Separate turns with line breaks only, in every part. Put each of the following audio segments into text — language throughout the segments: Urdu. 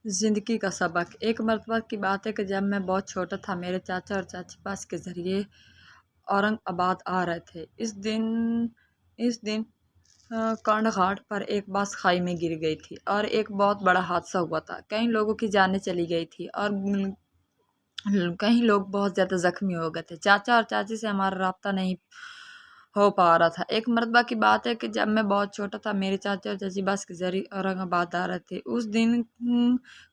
زندگی کا سبق۔ ایک مرتبہ کی بات ہے کہ جب میں بہت چھوٹا تھا، میرے چاچا اور چاچی بس کے ذریعے اورنگ آباد آ رہے تھے۔ اس دن کنڈ گھاٹ پر ایک بس کھائی میں گر گئی تھی اور ایک بہت بڑا حادثہ ہوا تھا۔ کئی لوگوں کی جانیں چلی گئی تھی اور کئی لوگ بہت زیادہ زخمی ہو گئے تھے۔ چاچا اور چاچی سے ہمارا رابطہ نہیں ہو پا رہا تھا۔ ایک مرتبہ کی بات ہے کہ جب میں بہت چھوٹا تھا، میرے چاچا اور چاچی بس کے ذریعے اورنگ آباد آ رہے تھے۔ اس دن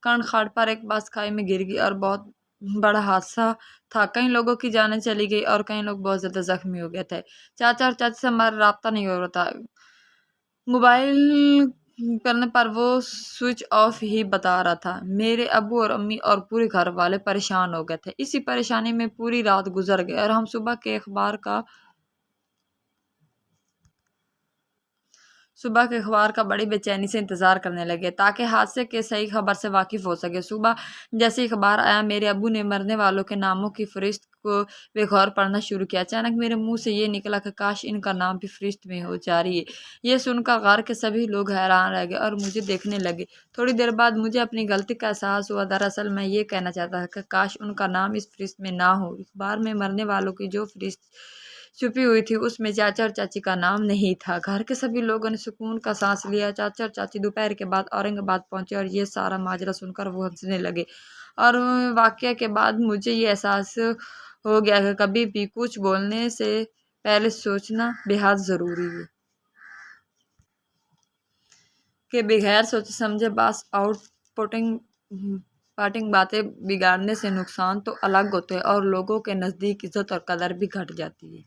کنڈ گھاٹ پر ایک بس کھائی میں گر گئی اور بہت بڑا حادثہ تھا۔ کئی لوگوں کی جانیں چلی گئی اور کئی لوگ بہت زیادہ زخمی ہو گئے تھے۔ چاچا اور چاچی سے ہمارا رابطہ نہیں ہو رہا تھا۔ موبائل کرنے پر وہ سوئچ آف ہی بتا رہا تھا۔ میرے ابو اور امی اور پورے گھر والے پریشان ہو گئے تھے۔ اسی پریشانی میں پوری رات گزر گئی اور ہم صبح کے اخبار کا بڑی بے چینی سے انتظار کرنے لگے تاکہ حادثے کے صحیح خبر سے واقف ہو سکے۔ صبح جیسے اخبار آیا، میرے ابو نے مرنے والوں کے ناموں کی فہرست کو بے غور پڑھنا شروع کیا۔ اچانک میرے منہ سے یہ نکلا کہ کاش ان کا نام بھی فہرست میں ہو جاری ہے۔ یہ سن کر غار کے سبھی لوگ حیران رہ گئے اور مجھے دیکھنے لگے۔ تھوڑی دیر بعد مجھے اپنی غلطی کا احساس ہوا۔ دراصل میں یہ کہنا چاہتا تھا کہ کاش ان کا نام اس فہرست میں نہ ہو۔ اخبار میں مرنے والوں کی جو فہرست چھپی ہوئی تھی اس میں چاچا اور چاچی کا نام نہیں تھا۔ گھر کے سبھی لوگوں نے سکون کا سانس لیا۔ چاچا اور چاچی دوپہر کے بعد اورنگ آباد پہنچے اور یہ سارا ماجرا سن کر وہ ہنسنے لگے۔ اور واقعے کے بعد مجھے یہ احساس ہو گیا کہ کبھی بھی کچھ بولنے سے پہلے سوچنا بے حد ضروری ہے، کہ بغیر سوچے سمجھے بس آؤٹ پٹنگ باتیں بگاڑنے سے نقصان تو الگ ہوتے ہیں اور لوگوں کے نزدیک عزت اور قدر بھی گھٹ جاتی ہے۔